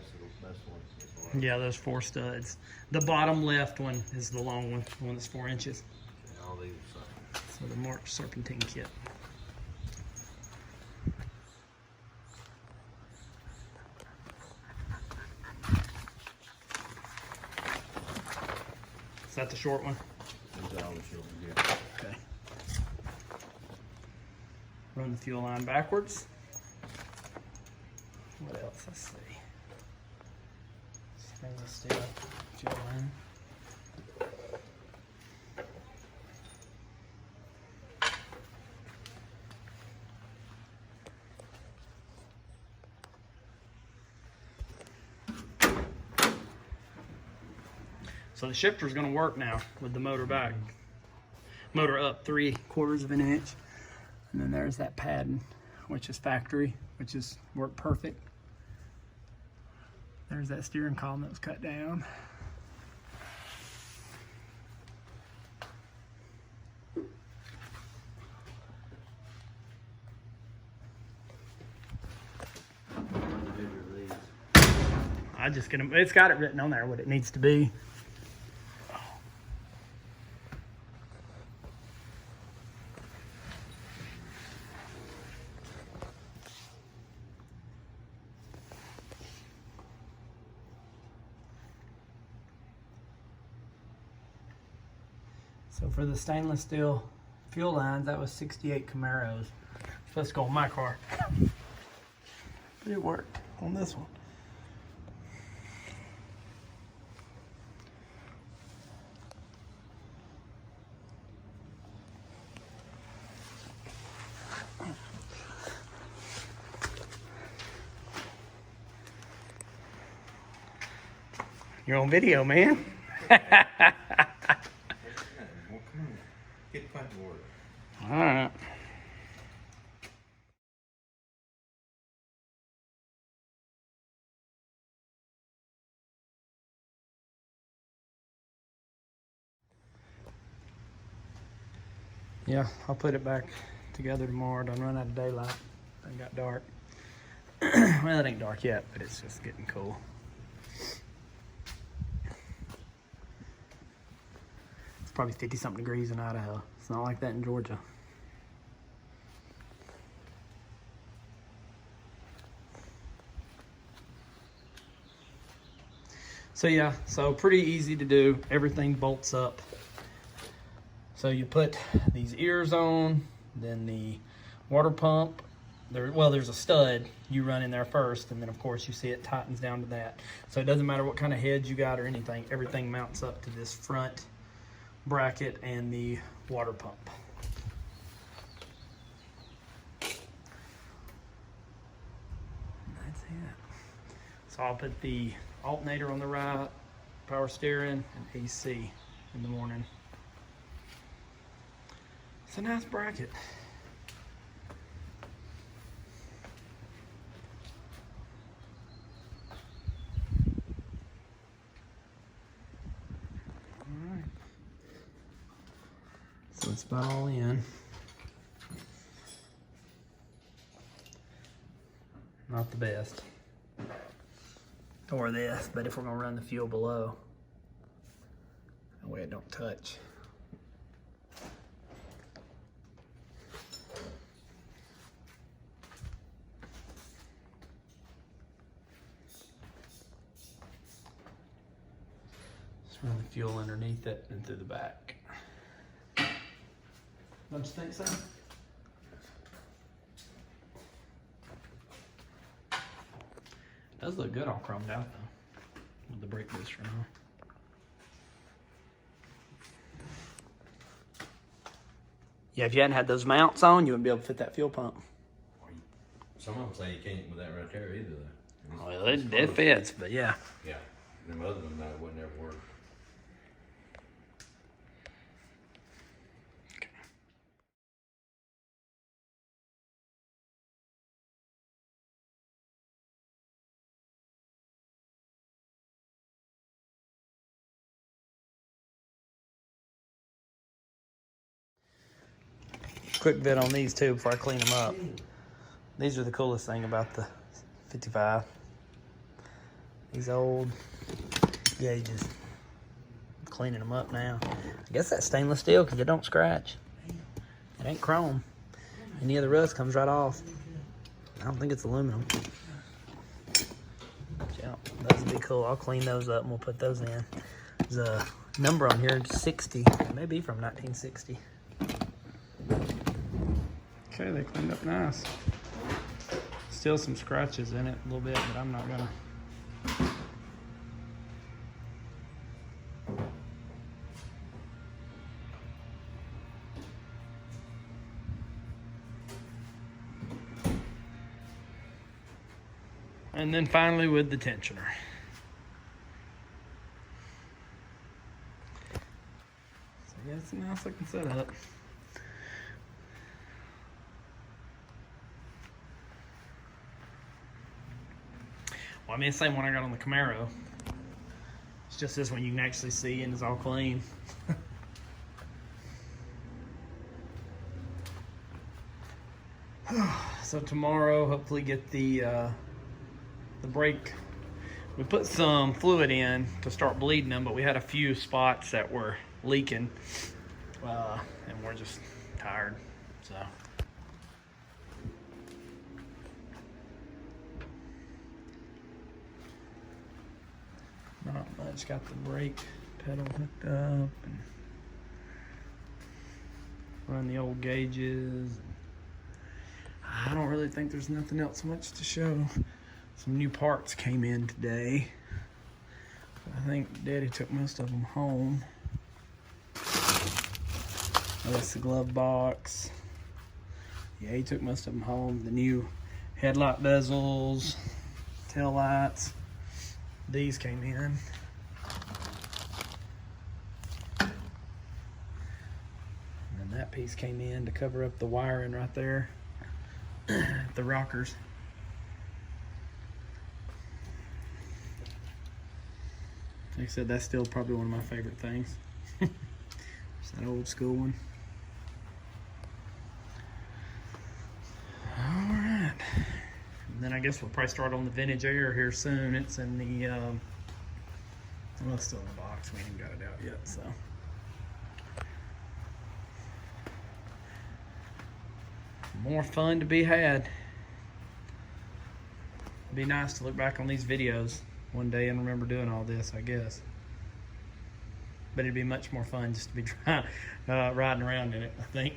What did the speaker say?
that's the best one. Yeah, those 4 studs. The bottom left one is the long one, the one that's 4 inches. And all these are the same. So the March Serpentine kit. Is that the short one? These are all the short ones, yeah. Okay. Run the fuel line backwards. What else? Let's see. Stainless steel fuel line. So the shifter is going to work now with the motor back. Motor up 3/4 of an inch. And then there's that padding, which is factory, which is worked perfect. There's that steering column that was cut down. It's got it written on there what it needs to be. So for the stainless steel fuel lines, that was 68 Camaros. So let's go on my car. But it worked on this one. You're on video, man. Get back to work. All right. Yeah, I'll put it back together tomorrow. Don't run out of daylight. It got dark. Well, it ain't dark yet, but it's just getting cool. It's probably 50-something degrees in Idaho. It's not like that in Georgia. So yeah, so pretty easy to do. Everything bolts up. So you put these ears on, then the water pump. There's a stud you run in there first, and then of course you see it tightens down to that. So it doesn't matter what kind of head you got or anything. Everything mounts up to this front bracket and the water pump. That's it. So I'll put the alternator on the right, power steering, and AC in the morning. It's a nice bracket. All right. So it's about all in. Not the best. Or this, but if we're gonna run the fuel below, that way it don't touch. Just run the fuel underneath it and through the back. Don't you think so? Does look good all chromed out though, with the brake booster on. Yeah, if you hadn't had those mounts on, you wouldn't be able to fit that fuel pump. Some of them say you can't with that right there either. Well, it fits, but yeah. Yeah, them other ones that wouldn't ever work. Quick vid on these too before I clean them up. These are the coolest thing about the 55. These old gauges. Cleaning them up now. I guess that's stainless steel because it don't scratch. It ain't chrome. Any of the rust comes right off. I don't think it's aluminum. Yeah, those would be cool. I'll clean those up and we'll put those in. There's a number on here, 60. It may be from 1960. Okay, they cleaned up nice. Still some scratches in it a little bit, but I'm not gonna. And then finally with the tensioner. So yeah, it's a nice looking setup. Well, I mean, the same one I got on the Camaro. It's just this one you can actually see and it's all clean. So tomorrow, hopefully get the brake. We put some fluid in to start bleeding them, but we had a few spots that were leaking, and we're just tired. So not much. Got the brake pedal hooked up and run the old gauges. I don't really think there's nothing else much to show. Some new parts came in today. I think Daddy took most of them home. Oh, that's the glove box. Yeah, he took most of them home. The new headlight bezels, tail lights. These came in. And then that piece came in to cover up the wiring right there. The rockers. Like I said, that's still probably one of my favorite things. It's that old school one. Alright. And then I guess we'll probably start on the vintage air here soon. It's in the, well, it's still in the box. We ain't got it out yet, so. More fun to be had. It'd be nice to look back on these videos one day and remember doing all this, I guess. But it'd be much more fun just to be riding around in it, I think.